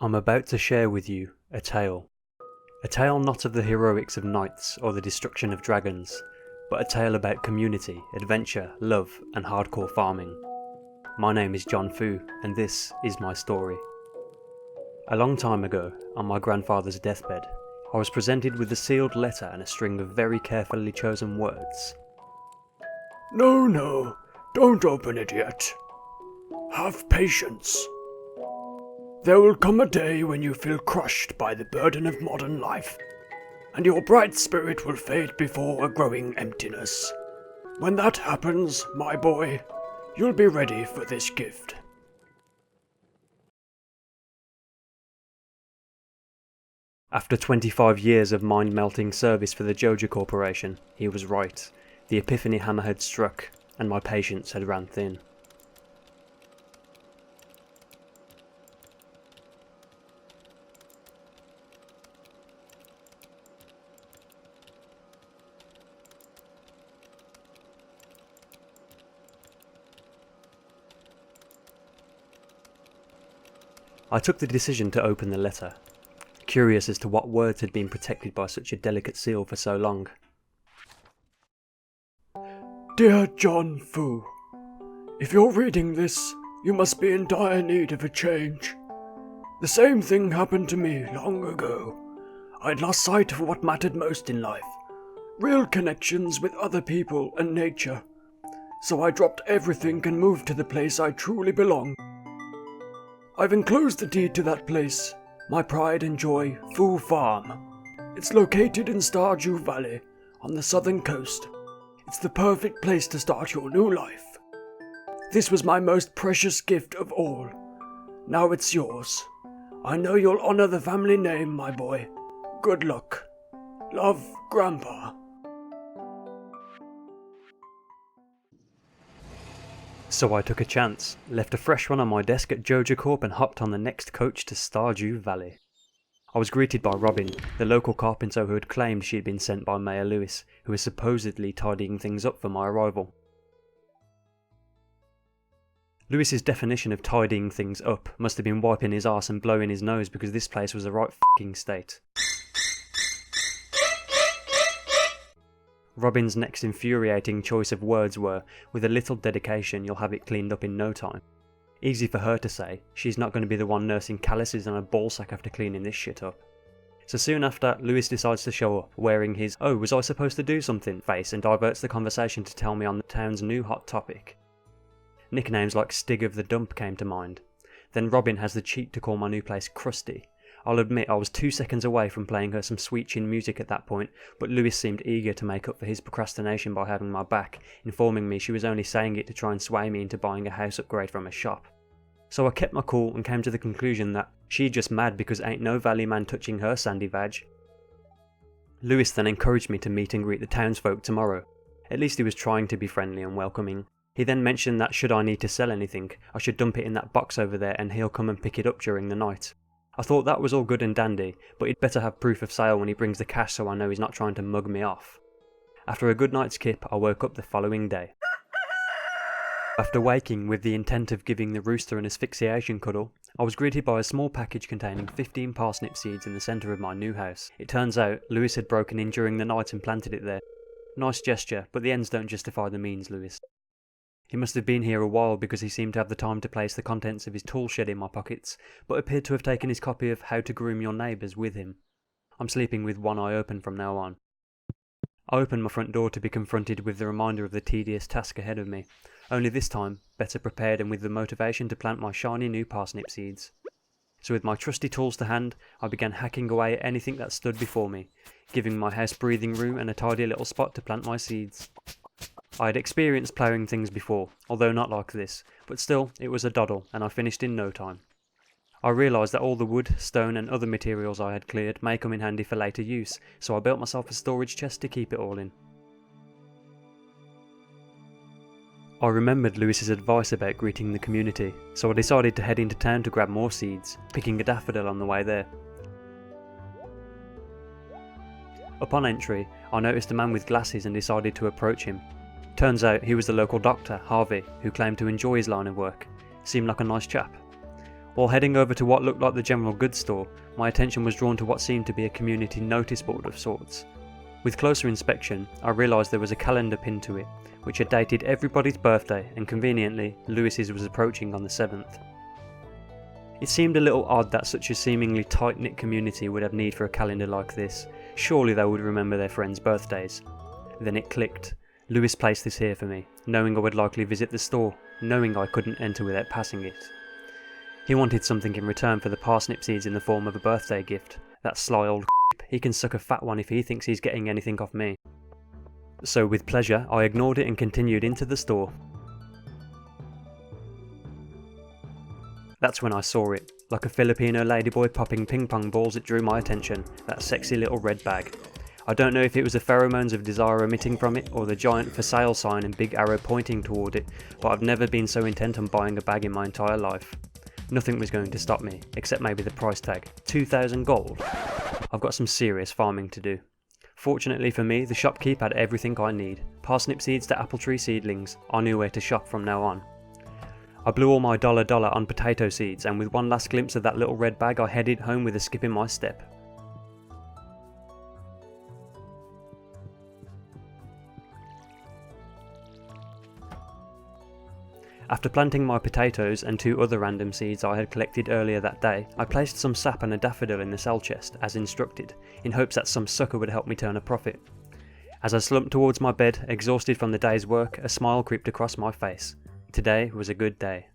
I'm about to share with you a tale. A tale not of the heroics of knights or the destruction of dragons, but a tale about community, adventure, love and hardcore farming. My name is John Fu and this is my story. A long time ago, on my grandfather's deathbed, I was presented with a sealed letter and a string of very carefully chosen words. No, don't open it yet. Have patience. There will come a day when you feel crushed by the burden of modern life, and your bright spirit will fade before a growing emptiness. When that happens, my boy, you'll be ready for this gift. After 25 years of mind-melting service for the Joja Corporation, he was right. The epiphany hammer had struck, and my patience had ran thin. I took the decision to open the letter, curious as to what words had been protected by such a delicate seal for so long. Dear John Fu, if you're reading this, you must be in dire need of a change. The same thing happened to me long ago. I'd lost sight of what mattered most in life, real connections with other people and nature. So I dropped everything and moved to the place I truly belong. I've enclosed the deed to that place, my pride and joy, Fu Farm. It's located in Stardew Valley, on the southern coast. It's the perfect place to start your new life. This was my most precious gift of all. Now it's yours. I know you'll honor the family name, my boy. Good luck. Love, Grandpa. So I took a chance, left a fresh one on my desk at Joja Corp and hopped on the next coach to Stardew Valley. I was greeted by Robin, the local carpenter who had claimed she had been sent by Mayor Lewis, who was supposedly tidying things up for my arrival. Lewis's definition of tidying things up must have been wiping his arse and blowing his nose, because this place was a right f***ing state. Robin's next infuriating choice of words were, with a little dedication you'll have it cleaned up in no time. Easy for her to say, she's not going to be the one nursing calluses on a ballsack after cleaning this shit up. So soon after, Lewis decides to show up, wearing his "oh, was I supposed to do something" face, and diverts the conversation to tell me on the town's new hot topic. Nicknames like Stig of the Dump came to mind. Then Robin has the cheek to call my new place Krusty. I'll admit I was 2 seconds away from playing her some sweet chin music at that point, but Lewis seemed eager to make up for his procrastination by having my back, informing me she was only saying it to try and sway me into buying a house upgrade from a shop. So I kept my cool and came to the conclusion that she just mad because ain't no valley man touching her sandy vag. Lewis then encouraged me to meet and greet the townsfolk tomorrow. At least he was trying to be friendly and welcoming. He then mentioned that should I need to sell anything, I should dump it in that box over there and he'll come and pick it up during the night. I thought that was all good and dandy, but he'd better have proof of sale when he brings the cash so I know he's not trying to mug me off. After a good night's kip, I woke up the following day. After waking with the intent of giving the rooster an asphyxiation cuddle, I was greeted by a small package containing 15 parsnip seeds in the centre of my new house. It turns out Lewis had broken in during the night and planted it there. Nice gesture, but the ends don't justify the means, Lewis. He must have been here a while because he seemed to have the time to place the contents of his tool shed in my pockets, but appeared to have taken his copy of How to Groom Your Neighbours with him. I'm sleeping with one eye open from now on. I opened my front door to be confronted with the reminder of the tedious task ahead of me, only this time better prepared and with the motivation to plant my shiny new parsnip seeds. So with my trusty tools to hand, I began hacking away at anything that stood before me, giving my house breathing room and a tidy little spot to plant my seeds. I had experienced ploughing things before, although not like this, but still it was a doddle and I finished in no time. I realised that all the wood, stone and other materials I had cleared may come in handy for later use, so I built myself a storage chest to keep it all in. I remembered Lewis's advice about greeting the community, so I decided to head into town to grab more seeds, picking a daffodil on the way there. Upon entry, I noticed a man with glasses and decided to approach him. Turns out he was the local doctor, Harvey, who claimed to enjoy his line of work. Seemed like a nice chap. While heading over to what looked like the general goods store, my attention was drawn to what seemed to be a community notice board of sorts. With closer inspection, I realised there was a calendar pinned to it, which had dated everybody's birthday, and conveniently, Lewis's was approaching on the 7th. It seemed a little odd that such a seemingly tight-knit community would have need for a calendar like this. Surely they would remember their friends' birthdays. Then it clicked. Lewis placed this here for me, knowing I would likely visit the store, knowing I couldn't enter without passing it. He wanted something in return for the parsnip seeds in the form of a birthday gift. That sly old he can suck a fat one if he thinks he's getting anything off me. So with pleasure, I ignored it and continued into the store. That's when I saw it. Like a Filipino ladyboy popping ping pong balls, it drew my attention, that sexy little red bag. I don't know if it was the pheromones of desire emitting from it, or the giant for sale sign and big arrow pointing toward it, but I've never been so intent on buying a bag in my entire life. Nothing was going to stop me, except maybe the price tag. 2,000 gold? I've got some serious farming to do. Fortunately for me, the shopkeep had everything I need. Parsnip seeds to apple tree seedlings. I knew where to shop from now on. I blew all my dollar on potato seeds, and with one last glimpse of that little red bag, I headed home with a skip in my step. After planting my potatoes and 2 other random seeds I had collected earlier that day, I placed some sap and a daffodil in the cell chest, as instructed, in hopes that some sucker would help me turn a profit. As I slumped towards my bed, exhausted from the day's work, a smile crept across my face. Today was a good day.